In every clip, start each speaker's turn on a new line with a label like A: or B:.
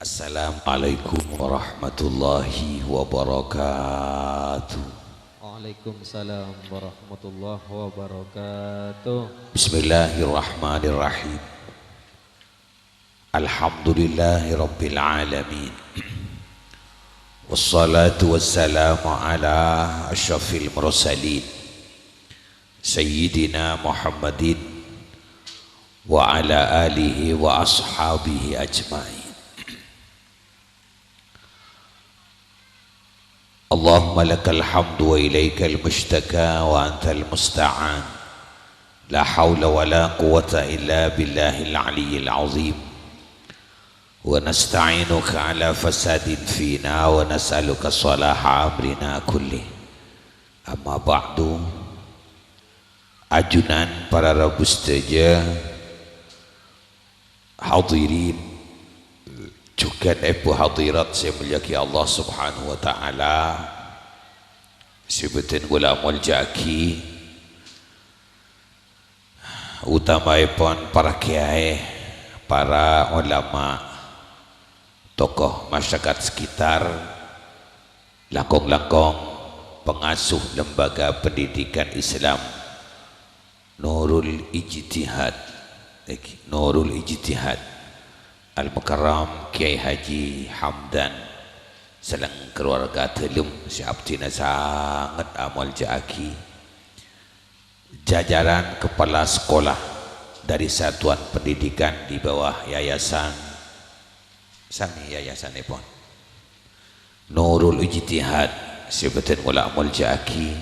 A: Assalamualaikum warahmatullahi wabarakatuh.
B: Waalaikumsalam warahmatullahi wabarakatuh.
A: Bismillahirrahmanirrahim. Alhamdulillahi rabbil alamin. Wassalatu wassalamu ala asyrafil mursalin Sayyidina Muhammadin wa ala alihi wa ashabihi ajma'in. Allahumma lakal hamdu wa ilaikal mushtaka wa antal musta'an. La hawla wa la quwwata illa billahil aliyyil azim. Wa nasta'inuka ala fasadin fina wa nas'aluka salaha amrina kulli. Amma ba'du. Ajunan para rabu setuja, hadirin juga ibu hadirat saya muliaki Allah subhanahu wa ta'ala, sebutin gulamul jaki utamaipun para kiai, para ulama, tokoh masyarakat sekitar, langkong-langkong pengasuh lembaga pendidikan Islam Nurul Ijtihad, Nurul Ijtihad Al-Mukarram Kiai Haji Hamdan selang keluarga telum siaptina sangat amal jaki, jajaran kepala sekolah dari satuan pendidikan di bawah yayasan sami yayasan pun Nurul Ijtihad sebutin mula amal jaki,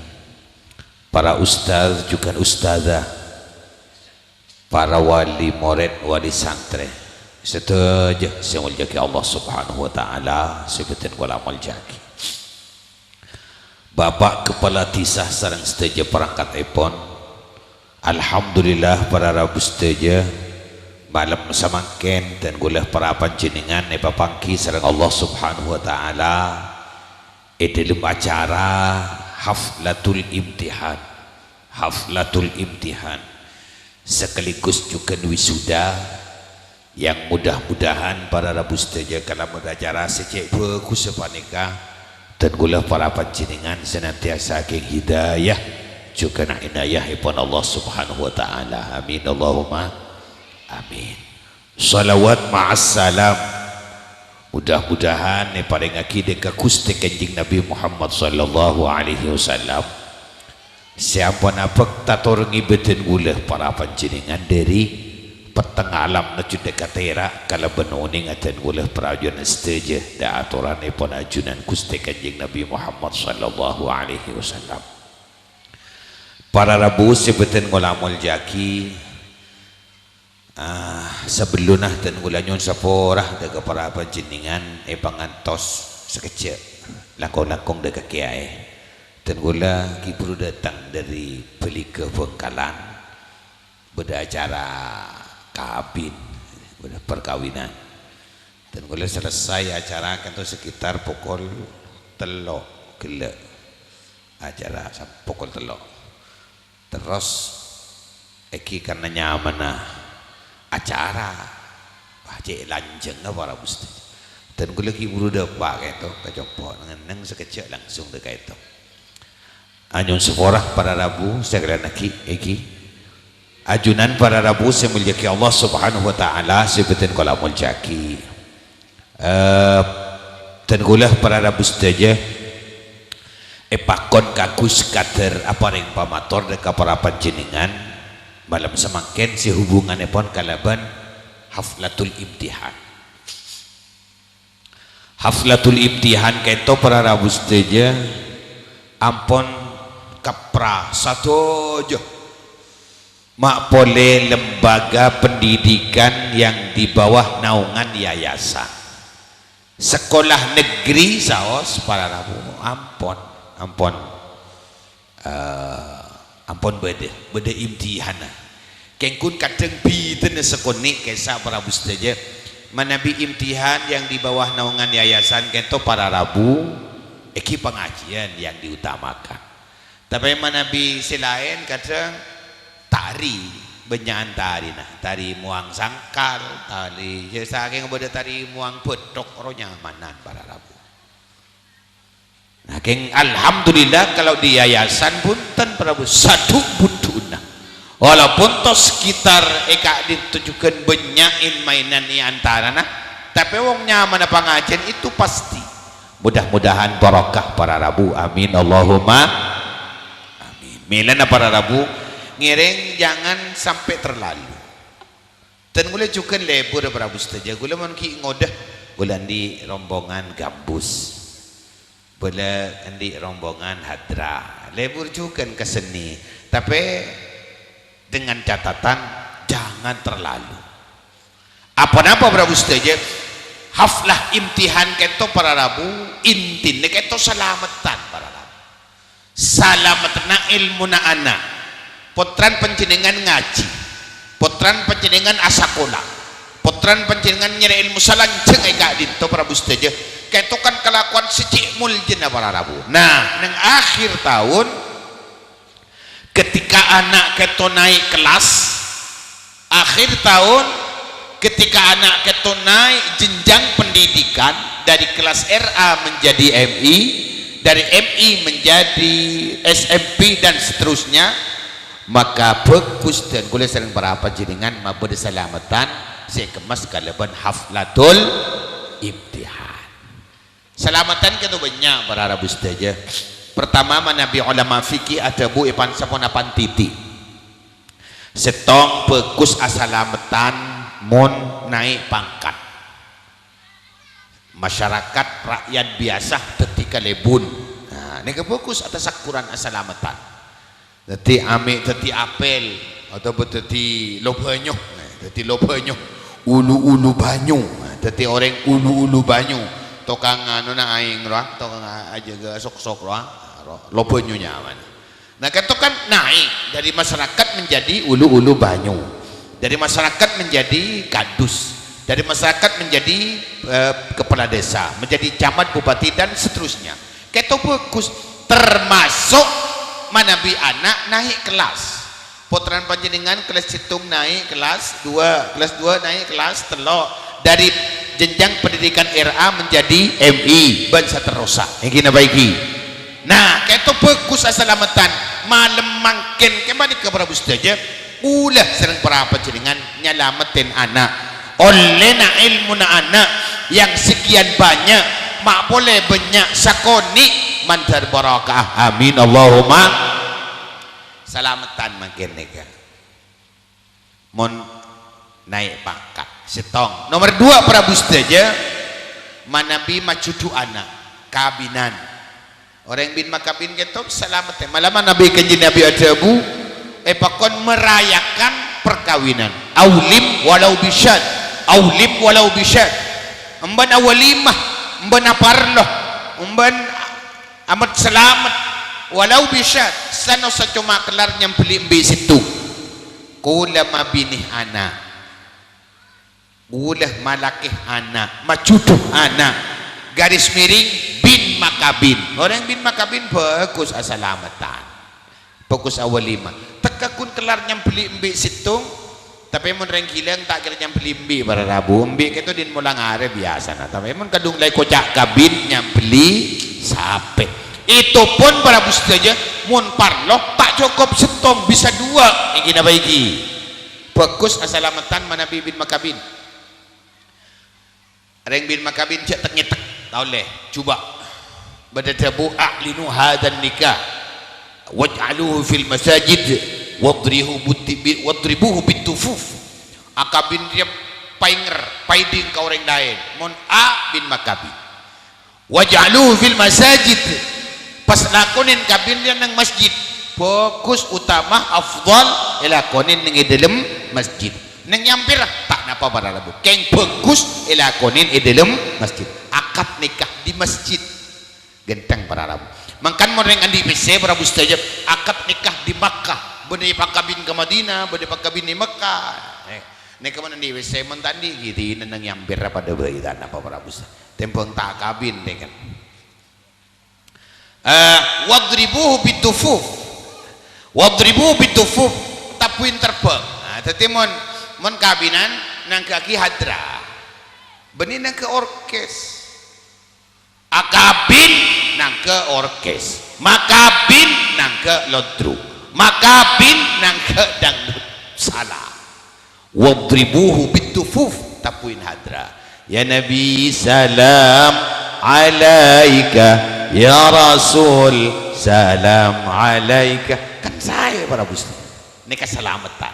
A: para ustaz juga ustazah, para wali murid, wali santri setuju saya muliaki Allah subhanahu wa ta'ala, sebutin wala amal jaki, Bapak Kepala Tisah sareng setuju perangkat ipon. Alhamdulillah para rabu setuju malam samangken dan gulah para panjenengan ne papangki sareng Allah subhanahu wa ta'ala dalam acara haflatul imtihan, haflatul imtihan sekaligus juga wisuda yang mudah-mudahan para rabu setuju kalau acara secek bagus sepanika dan gula para panjenengan senantiasa keng hidayah juga nak inayah ipun Allah subhanahu wa ta'ala, amin Allahumma amin. Salawat ma'assalam mudah-mudahan ne paling akidah ke Gusti Kanjeng Nabi Muhammad sallallahu alaihi wasallam siapa napak tator ngibetin gula para panjenengan dari petang alam na juda katera kalau benuning aten gula perajuan setuju da aturan ipon ajunan Gusti Kanjeng Nabi Muhammad sallallahu alaihi wasallam. Para rabu sebutin ngulamul jaki sebelunah dan ngulanyon saporah daga para panjenengan pangantos sekecil langkong-langkong daga kiai dan gula kibru datang dari beli ke Bengkalan beda acara kabin, perkawinan dan kalau selesai acara kan tuh sekitar pukul telok gila acara pukul telok terus eki karena nyaman acara baca lanjeng para mesti dan kalau kiburu depak itu kecopot neng sekecil langsung dekat itu anyun seorang para rabu sekalian eki ajunan para rabu saya muliaki Allah subhanahu wa ta'ala sebutin kolamul jaki dan gulah para rabu saja pakon kagus kader apa yang pamator deka para panjenengan malam semakin si hubungannya pun kalaban haflatul imtihan, haflatul imtihan keto para rabu saja ampon kapra satu aja mak boleh lembaga pendidikan yang di bawah naungan yayasan sekolah negeri saos para rabu ampon beda imtihan kengkun kadang biten sekonik kisah para rabu saja manabi imtihan yang di bawah naungan yayasan kento para rabu eki pengajian yang diutamakan tapi manabi selain kadang tari benyaan tari nah tari muang sangkal tari saking boda tari muang bedok ro nyamanan para rabu nah keng alhamdulillah kalau di yayasan punten prabu satu buduna walaupun tos sekitar eka ditujukan benyain mainan ni antara nah tapi wong nyaman pengajian itu pasti mudah-mudahan barokah para rabu amin Allahumma amin milana para rabu ngiring jangan sampai terlalu dan gula juga lebur prabu saja gula mungkin ngodah gula di rombongan gambus gula di rombongan hadra lebur juga ke seni tapi dengan catatan jangan terlalu apa-apa prabu saja haflah imtihan keto para rabu intinya keto selamatan para rabu salamatna ilmu na anak potran penjenengan ngaji potran penjenengan asakola potran penjenengan nyari ilmu salanceng eka dinto prabu sedaja keto kan kelakuan secik muljen para rabu nah neng akhir tahun ketika anak keto naik kelas akhir tahun ketika anak keto naik jenjang pendidikan dari kelas RA menjadi MI dari MI menjadi SMP dan seterusnya maka bagus dan kuliah sering berapa jenengan mabud selamatan saya kemas kalaban haflatul imtihan selamatan kita banyak para rabu saja pertama nabi ulama fikih ada bu ipan saponapan titi setong bagus asalamatan mun naik pangkat masyarakat rakyat biasa ketika lebun nah ini bagus atas sakuran asalamatan tadi ame tadi apel atau tadi lobanyo tadi lobanyo ulu banyu tadi orang ulu banyu tokang anu na aing roh tokang aja ga sok roh lobanyo nyaman nah itu kan naik dari masyarakat menjadi ulu banyu dari masyarakat menjadi kadus dari masyarakat menjadi kepala desa menjadi camat bupati dan seterusnya itu bagus termasuk manabi anak naik kelas potran panjenengan kelas hitung naik kelas 2 naik kelas telok dari jenjang pendidikan RA menjadi MI ban saterosa yang kena baiki nah itu bagus asalamatan malam mangken kembali ke prabu saja ulah sering para panjenengan nyalamatin anak oleh na ilmu na anak yang sekian banyak mak boleh banyak sakoni mandar barakah amin Allahumma salamatan makin nega mon naik pangkat setong nomor 2 prabu saja manabi macudu anak kabinan orang bin makabin gitu salamatan malam nabi kanjeng nabi adabu pakon merayakan perkawinan aulim walau bisyad emban awalimah emban aparloh emban amat selamat walau bisyad sano sa cuma kelar nyambeli mbi situ kula mabinih anak ulah malakih anak macuduh anak garis miring bin makabin orang bin makabin bagus asalamatan bagus awalima tekakun kelar nyambeli mbi situ tapi mun reng kilang tak kira nyambeli mbi para rabu mbi itu din mulang are biasa nah tapi mun kadung lai kocak kabin nyambeli sampai itu pun para bus saja mun parloh tak cukup setong bisa 2 iki napa iki bagus asalamatan manabi bin makabin reng bin makabin cek nyetek tauleh coba badadabu a'linu hadan nikah waj'aluhu fil masajid wadribuhu bitufuf akabin dia painger paiding ka orang lain mun a bin makabin waj'aluhu fil masajid pas lakonin kabin dia nang masjid fokus utama afdal ilakonin nang dalam masjid nang nyampir tak napa para labu keng bagus ilakonin dalam masjid akad nikah di masjid genteng para labu mangkan moreng andi bise para mustajab akad nikah di Makkah benih pakabin ke Madinah benih pakabin di Makkah nek keman andi bise mentandi gitu nang nyampir pada bayi dan apa para mustajab tempong tak kabin dengan wadribuhu bitufuf tapuin terbang tetapi mon kabinan nang kaki hadra benih nang ke orkes akabin nang ke orkes makabin nang ke lodru makabin nang ke dangdut salah wadribuhu bitufuf tapuin hadra ya Nabi salam alaika ya Rasul salam alaika kan saya para bus ini keselamatan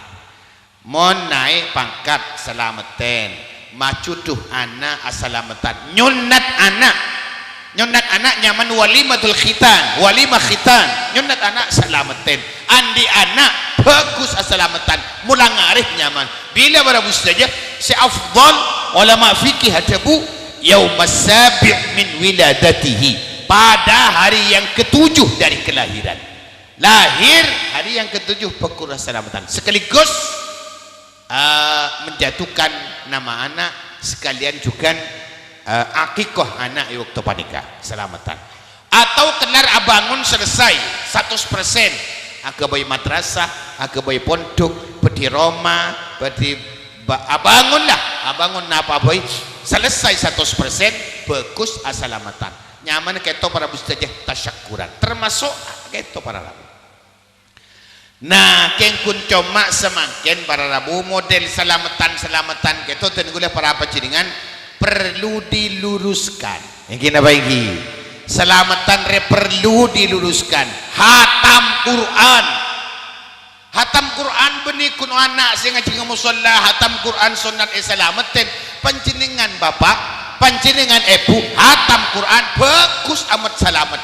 A: mon naik pangkat selamatan macuduh anak asalamatan nyunat anak nyaman walimatul khitan walimah khitan nyunat anak selamatan andi anak bagus asalamatan mulang arif nyaman bila para bus saja si afdal ulama fikih hadabu yaumas sabi' min wiladatihi pada hari yang ketujuh dari kelahiran lahir hari yang ketujuh pekurah selamatan sekaligus menjatuhkan nama anak sekalian juga akikoh anak waktu panikah selamatan atau kelar abangun selesai 100% agabai madrasah agabai pondok pedi Roma pedi abangun apa boy selesai 100% bagus asalamatan nyaman keto para bustajah tasyakuran termasuk keto para rabu nah kengkun coma semakin para rabu model selamatan keto dan gula para apa jaringan perlu diluruskan yang kena baiki selamatan perlu diluruskan hatam Quran benih kuno anak sing ngaji musalla hatam Quran sunat selamatan panjenengan bapak panjenengan ibu hatam Quran bagus amat selamat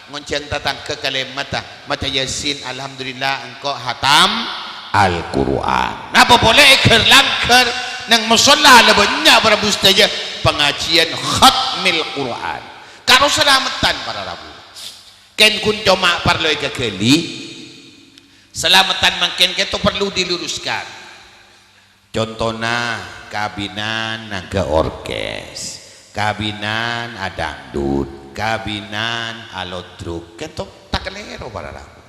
A: ngonceng datang ke kalimat mata yasin alhamdulillah engkau hatam Al-Quran apa boleh kerlangker nang musalla lebenya para bustaja pengajian khatmil Quran karo selamatan para rabu ken kun coma parlo kekeli selamatan makin keto perlu diluruskan contohnya kabinan naga orkes kabinan adangdut kabinan alodruk keto tak kelero para rabu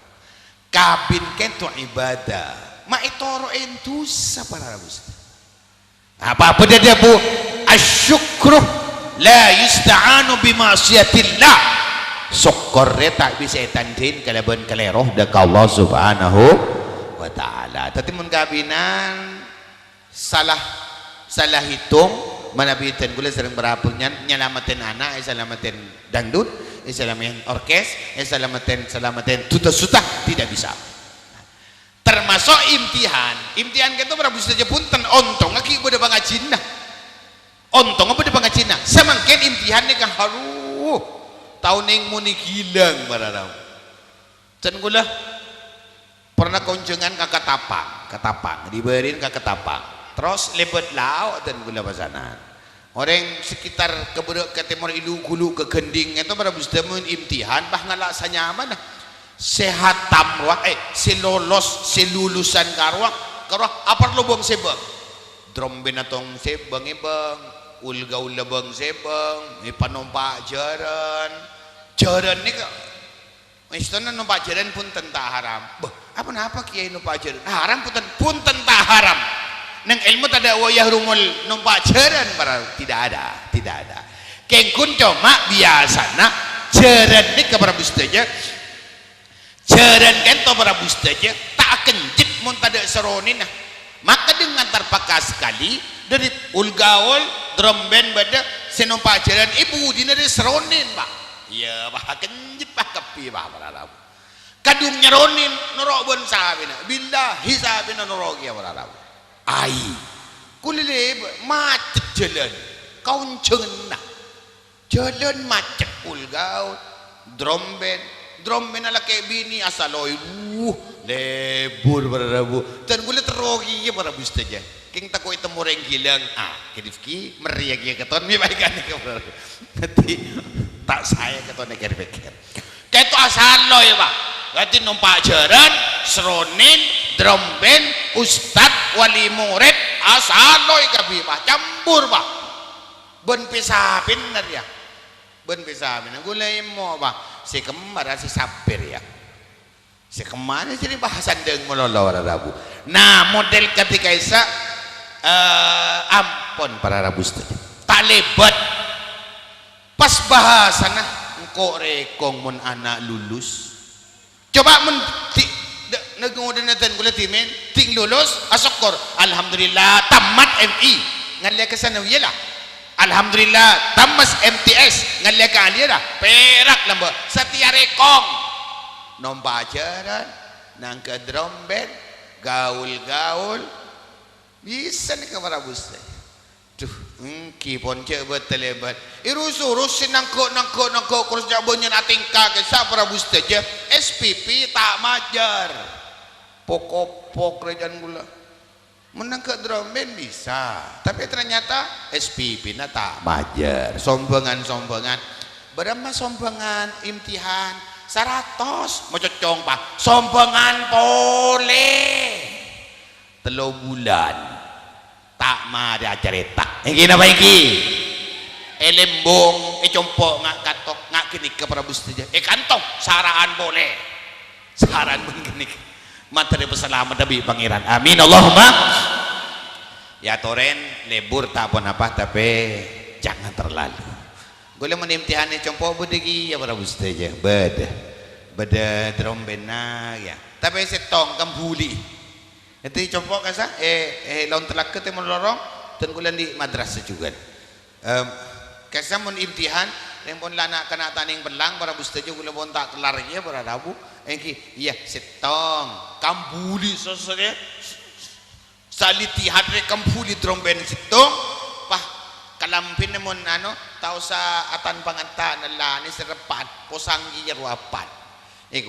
A: kabin keto ibadah ma itoro entusa para rabu apa dia bu asyukru la yusta'anu bima'siyatillah syukur tak bisa tandin kalaban kaleroh daka Allah subhanahu wa ta'ala tadi mun kabinan salah hitung manabitan gula sering berapa nyelamatin anak selamatin dangdut selamatin orkes selamatin tuta-suta tidak bisa termasuk imtihan kita berapa saja punten ontong lagi udah pangajin ontong apa udah pangajin semakin imtihan ni kan haru tahun yang muni gilang barang dan gula pernah kunjungan ke Ketapang diberin ke Ketapang terus lebet laut dan gula pasanan orang sekitar ke timur ilu gulu ke gending itu pada bustamun imtihan bah ngalak sanyaman sehat tamruak selulusan karuak apa lubang sebang drum binatong sebang ibang ulgaul labang sebang panompak jaran ni istana numpak jaran pun tentang haram apa kiai numpak jaran haram pun tentang haram nang ilmu tada wayah rumul numpak jaran para tidak ada kengkun cuma biasana jaran ni kepada bustaja jaran kento para bustaja tak kencit mun tada seronin maka dengan terpakas sekali dari ulgaul drum band bada senumpak jaran ibu dina dari seronin pak ya bah kencit bah kepi bah para rabu kadung nyeronin norok bon sabina billahi sabina norok ya para rabu ai kulile macet jalan kauncen jalan macet ulgaul drum band ala kayak bini asaloy lebur para rabu dan gula terogi ya para bustaja king tako itu moreng gilang kedifki meriak ya keton mi baikan ke para rabu nanti tak saya keton pikir kayak itu asaloy pak berarti numpak jaran seronin drum band ustad wali murid asaloy kabi pak campur pak ben pisah bener ya ben pisah bener gulai mo pak si kemar si sapir ya si kemana jadi bahasan deng melolo rabu Nah model ketika isa ampun para rabus tadi tak lebat pas bahasa nah engkau rekong mun anak lulus coba mun nagungudinatan gula timin ting lulus asokor alhamdulillah tamat MI ngalya ka sana wiyala alhamdulillah tamas MTS ngalya ka alira perak lamba sa tiyarekong nombajaran nang ke drum band gaul-gaul bisa nih kamar abus tuh kipon coba terlebat irus-urus nangko kurus jabonnya nating kaget sa para abus aja SPP tak majar pokok kerajaan gula menang ke drum band bisa tapi ternyata SPP na tak majar sombongan berapa sombongan imtihan 100 mau cocong pak sombongan boleh 3 bulan tak mada cerita ini apa ini lembong compok ngak katok ngak kini ke Prabu Setia kantong saraan boleh saran begini materi peselamat Nabi Pangeran amin Allahumma ya toren lebur tak apa tapi jangan terlalu boleh menimtihani compok bedegi ya Prabu Setia beda trombena ya tapi setong kambuli itu compok kasa laun telak ke temen lorong dan kuliah di madrasah juga kasa mun imtihan yang pun lana kena taning belang para bustajo kuliah pun tak kelar ya para rabu engki iya setong kambuli sosoknya saliti hadre kambuli tromben setong pah kalampin namun tau sa atan pangantan nala ni serepat posang iya ruapan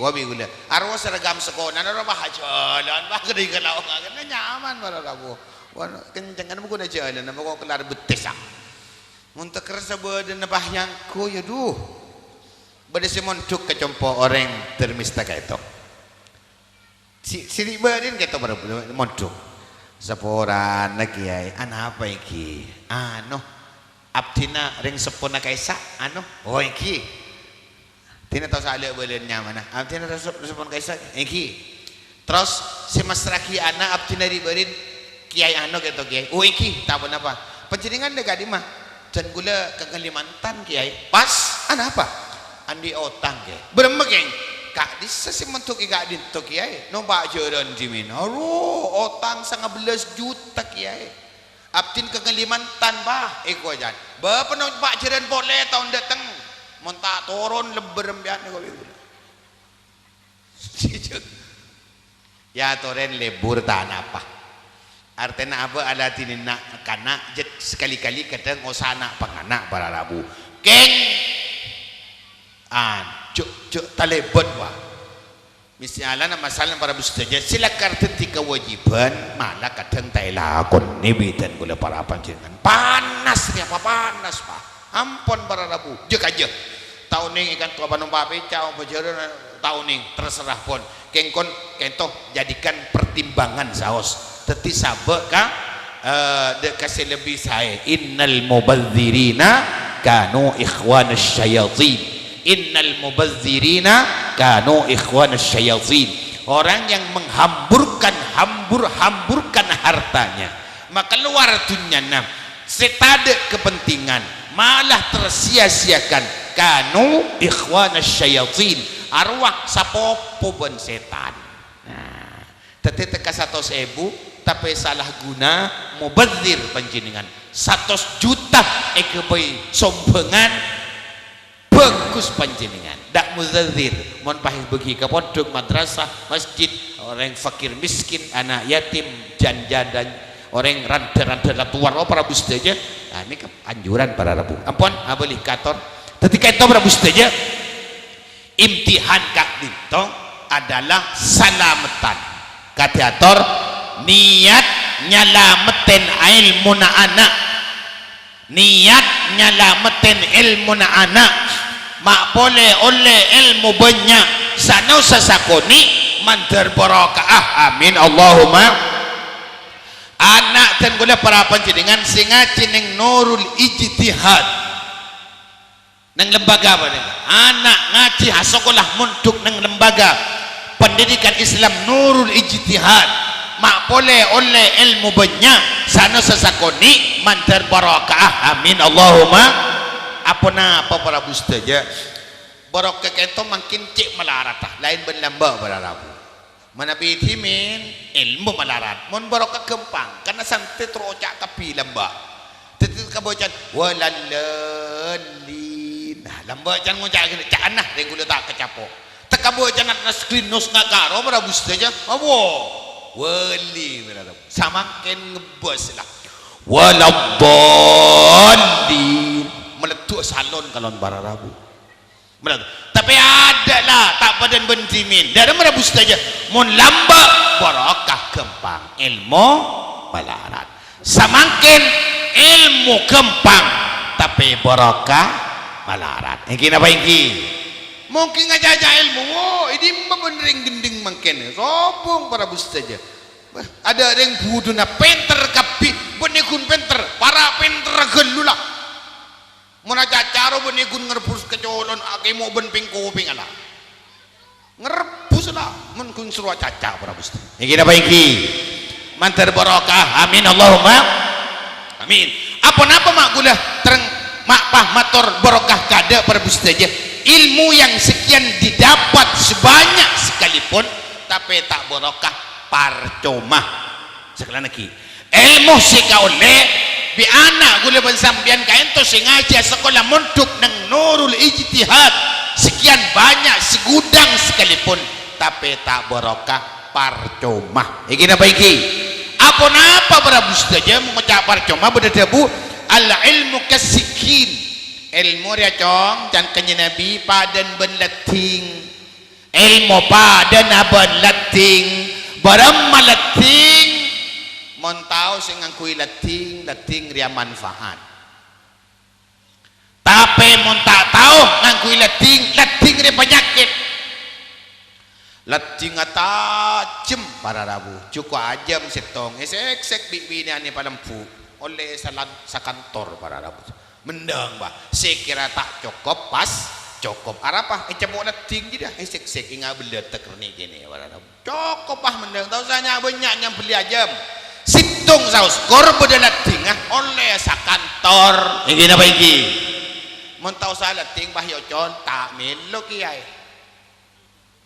A: wabi gula arwah seragam sekolah nara bahajalan bah gede kalau nggak nyaman para rabu kencangan buku na jalan nama kau kelar betesak untuk kerja badan nabah yang ko ya duh bade semontuk kecompo orang termista kayak itu sini badan kayak itu para montuk seporan lagi ya anak apa iki abdina ring sepona kaisa oh iki tina tahu salah belennya mana abdina respon kaisa iki terus si masraki anak abdina diberin kiai gitu kiai iki tak apa penjaringan dekat di mah dan gula ke Kalimantan kiai pas anak apa andi otang kiai beremegeng kak disa si mentuk kak dinto kiai nombak jaran jimin otang 15 juta kiai abdin ke Kalimantan bah ajan bapak nombak jaran boleh tahun datang montak turun leberem biar ni kalau itu ya toren lebur tanah apa artinya apa ala tinina kana jet sekali-kali kadang osana panganak para rabu keng cuk talebot wah misalnya masalah para bustaja silakan tenti kewajiban malah kadang tak lakon nibitan gula para panjenengan panas ni apa panas pak ampun para rabu jek aja tahun ini ikan tua panung papeca berjalan tahun ini terserah pun kengkon kentoh jadikan pertimbangan saos teti sabek ka kasih lebih saya innal mubadzirina kanu ikhwanas syayatin innal mubadzirina kanu ikhwanas syayatin orang yang menghamburkan hartanya maka luar dunia setade kepentingan malah tersia-siakan kanu ikhwanas syayatin arwah sapopo ben setan nah tete teka 100.000 tapi salah guna mubadzir panjenengan 100 juta ekebay sombongan bagus panjenengan dak mubadzir mon pahih bagi ke pondok madrasah masjid orang fakir miskin anak yatim janda dan orang randa-randa tuar para bustaja ini anjuran para rabu ampun abeli kator ketika itu para bustaja imtihan kak dito adalah salamatan katiator niat nyalametin ilmu na anak niat nyalametin ilmu na anak mak boleh oleh ilmu banyak sana sasakoni mantar barakaah amin Allahumma anak dan gula para panjenengan singa cining nurul ijtihad nang lembaga apa nih anak ngaji hasokolah muntuk nang lembaga pendidikan Islam nurul ijtihad mak boleh oleh ilmu banyak sana sesakoni mantar barakah amin Allahumma apa para bustaja barakah itu makin cik melarat lain berlamba berarabu manabi timin ilmu melarat mon barakah kempang karena santai terocak kapi lamba tetet kabocan walallalin nah lamba jangan ngocak cak anah regula tak kecapok tekabo jangan na screen nos ngagaro para bustaja awo wali berarabu samakin ngebos lah waladdallin meletup salon kalon bararabu meletup tapi ada lah tak padan bentimin dari merabu saja mun lamba barakah kempang ilmu melarat samakin ilmu kempang tapi barakah melarat ini apa ini mungkin aja ilmu ini benerin gending makin robong para bus saja ada yang buduna penter kapi benekun penter para penter gelulah menaja caro benekun ngerebus kecolon ake mau ben pingko pingala ngerebus lah menkun suruh caca para bus ini apa ini mantar barakah amin Allahumma amin apa-apa mak gula terang mak pah mator barakah kada para bus saja ilmu yang sekian didapat sebanyak sekalipun tapi tak barakah parcoma sekalian lagi ilmu sika oleh bi anak gula pensampian kain to sing aja sekolah mondok nang nurul ijtihad sekian banyak segudang sekalipun tapi tak barakah parcoma iki napa iki apa-apa para bustaja mengucap parcoma berdebu al ilmu kasikin ilmu dia cong dan kenya nabi padan ben lating ilmu padan ben lating barang malating mon tau sing ngangkui lating ria manfaat tapi mon tak tahu ngangkui lating ria penyakit lating atajem para rabu cukup ajam setong esek bibi ni palempu oleh sakantor para rabu mendang bah sekira tak cukup pas cukup arapah cebok lating je dah esek ingat bela tekerni gini para rabu cukup ah mendang tahu saya banyak yang beli ajam situng saus kor bedalat tingah oleh sakantor ini apa ini mentau salah ting bahyo con tak melo kiai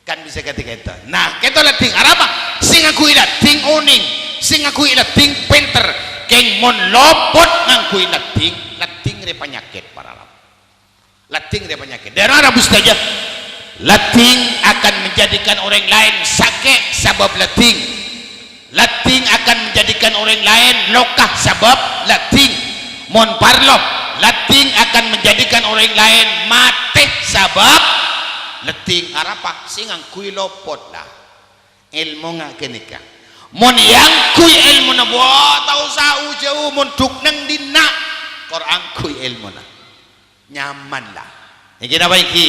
A: kan bisa ketika itu nah kita lating apa sing aku lating uning sing aku lating penter keng mon lopot ngangkui lating re penyakit para lam lating re penyakit dan Arab saja lating akan menjadikan orang lain sakit sebab lating lating akan menjadikan orang lain lokah sebab lating mon parlo lating akan menjadikan orang lain mati sebab lating arapa singang kui lopot lah ilmu ngak kenika mon yang kui ilmu na buat tahu sau jauh mon duk nang dina Quran kui ilmu na nyaman lah iki apa iki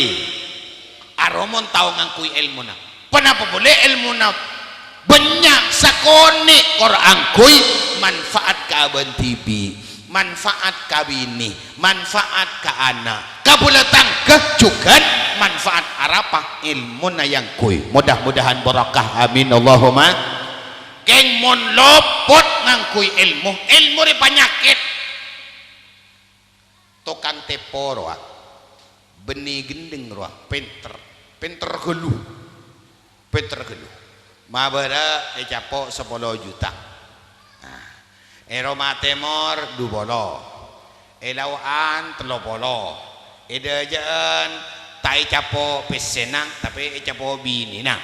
A: aromon tahu ngangkui ilmu na kenapa boleh ilmu na banyak sakone Quran kui manfaat ka aban tibi manfaat ka bini manfaat ka anak kabulatang kejugan manfaat arapah ilmu na yang kui mudah-mudahan barakah amin Allahumma keng mon lopot ngangkui ilmu re penyakit tukang tepo roa benih gendeng roa penter geluh mabara capok 10 juta nah, Roma Timur 2 bolo Lauan 3 bolo edajaan tai capok pesenang tapi capok bini nah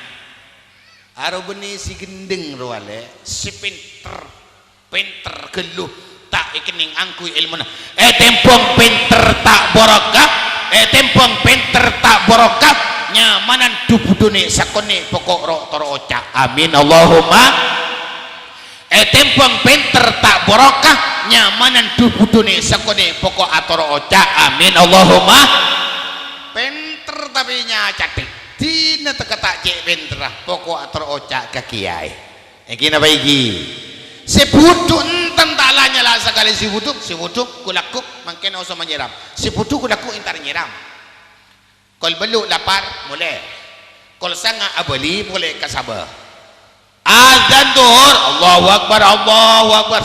A: aro benih si gendeng roale si penter geluh tak ikening angkui ilmu tempong penter tak barakah tempong penter tak barakah nyamanan dubudune sakone pokok rok toro ocak amin Allahumma tempong penter tak barakah nyamanan dubudune sakone pokok atoro ocak amin Allahumma penter tapi nyacatik tina teka tak cek penter pokok atoro ocak ke kiai iki napa iki sebuduk enten tak lanya lah sekali sebuduk kulakuk makin usah menyiram sebuduk kulakuk intar nyiram kol beluk lapar boleh kol sangat abali boleh kasabah azan duhur Allahu akbar Allahu akbar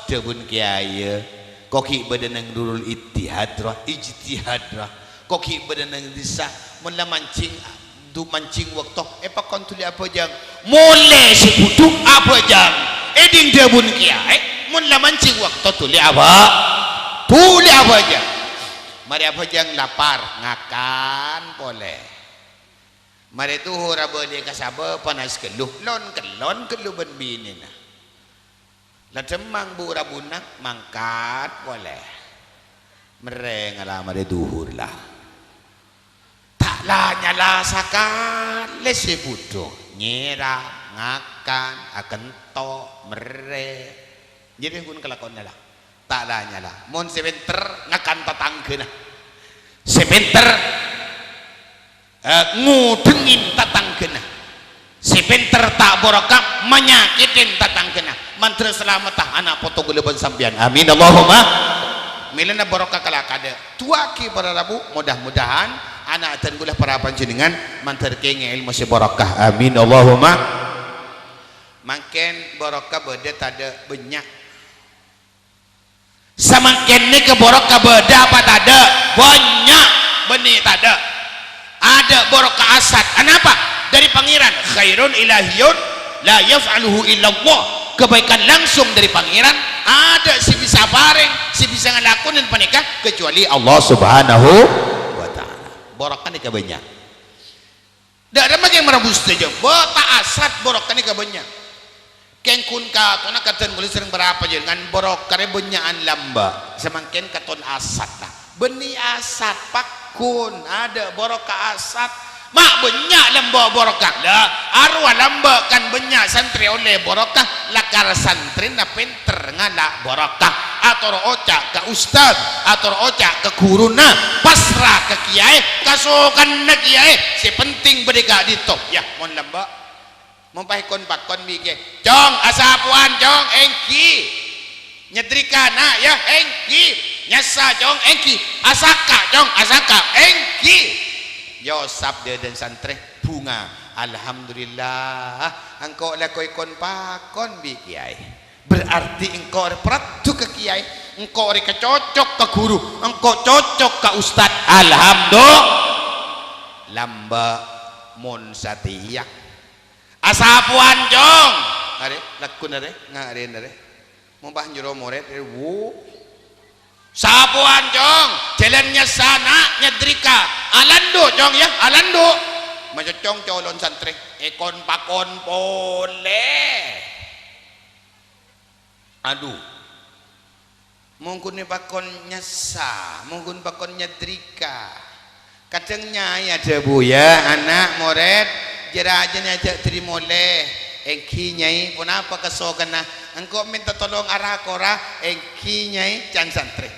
A: tebun kiai koki badanang nurul ijtihad koki badanang disa mun la mancing du mancing waktu pakon tuli apa jang mole si buduk apa jang eding tebun kiai mun la mancing waktu tuli apa jang mari apa jang lapar ngakan boleh mari duhur aba dia kasaba panas keluh lon keluh ben bini nah la temang bu rabunak mangkat boleh mereng ala mari duhur lah tak lah nyala sakan lesi butuh nyira ngakan akan to mereng jadi kun kelakon lah tak lah nyala mon sebenter ngakan tatangkeuna sebenter ngudengin tatangkeuna sebenter tak borokah menyakitin tatangkeuna mantra selamatah anak foto geleban sampean amin Allahumma milana borokah kala kada tuaki para rabu mudah-mudahan anak dan gulah para panjenengan mantar kenge ilmu si borokah amin Allahumma makin borokah beda tada banyak semakin ni ke borokah beda apa tada banyak benih tada ada borokah asad kenapa dari pangeran khairun ilahiyun la yaf'aluhu illallah kebaikan langsung dari pangeran ada si bisa bareng si bisa ngelakuin panikah kecuali Allah subhanahu wa ta'ala borokah ni kebanyak dak ada makin merabus saja bota asad borokah ni kebanyak kengkun ka tona katan boleh sering berapa je dengan borokah ni benyaan lamba semakin katon asad lah benih asad pakun ada borokah asad mak banyak lamba borokah lah arwah lamba kan banyak santri oleh borokah lakar santri na pinter ngala borokah atau ocak ke ustad atau ocak ke guruna pasrah ke kiai kasukan na kiai si penting berdeka di top ya mon lamba mempahikon pakon bike jong asapuan jong engki nyedrika na ya engki nyasa jong engki asaka jong asaka engki yosap dia dan santri bunga alhamdulillah engkau lakoi kon pakon bi kiai berarti engkau peratu ke kiai engkau kecocok ke guru engkau cocok ke ustad alhamdulillah lamba mon satiyak asapuan jong are lakun are ngaren are mumpah njero moret wo sapuan jong jalannya sana nyedrika alando jong ya alando macocong colon santri ekon pakon boleh aduh mungkin pakon nyasa mungkin pakon nyedrika kadangnya ya debu ya anak moret jerajan aja terima oleh engki nyai pun apa kesokan nah engkau minta tolong arah kora engki nyai can santri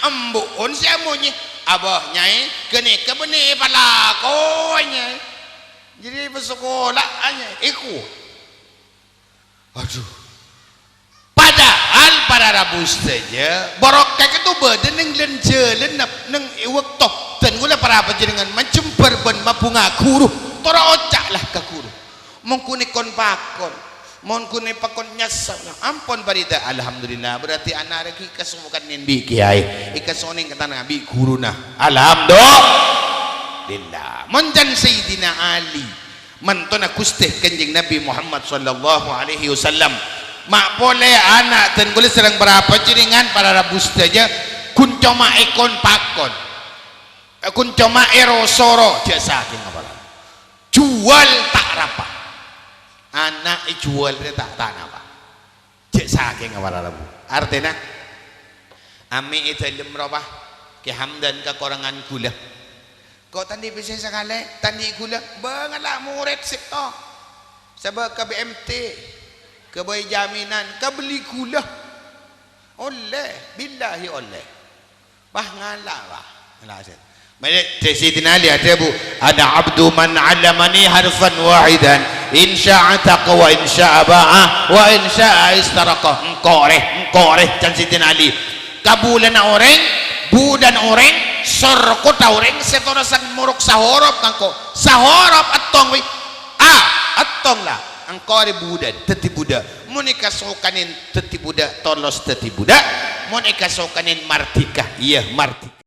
A: embun siamunyi abah nyai kene kebeni pala ko nyai jadi bersekolah nyai iku aduh padahal para rabu saja borokah itu badan yang lenjelen neng iwak tok dan gula para panjenengan mencemper ben mabunga guru tora ocak lah ke guru mengkuni kon pakon mengkuni pakon nyasa ampun barida alhamdulillah berarti anak lagi kasumukan nimbi kiai ikasoning kata nabi guru nah alhamdulillah menjan sayyidina ali mentona kustih kanjeng nabi Muhammad sallallahu alaihi wasallam mak boleh anak dan boleh serang berapa jaringan para rabus saja kun coma ekon pakon kun coma erosoro jasa apa jual tak rapa anak jual dia tak tanah apa cek saking apa rabu artinya ami itu ilmu robah kehamdan kekurangan gula kau tadi bisa sekali tadi gula bengalah murid sipto sebab ke BMT ke bayi jaminan ke beli gula oleh billahi oleh bah ngalah bah ngalah Sayyidina Ali ada bu ada abdu man alamani harfan wahidan insya'a taqwa insya'a ba'ah wa insya'a istaraqah engkau reh dan Sayyidina Ali kabulan orang budan orang sorkot orang setorasan muruk sahorop kangko sahorop atong wi atong lah engkau budak teti budak monika sokanin teti budak tolos teti budak monika sokanin martika iya martika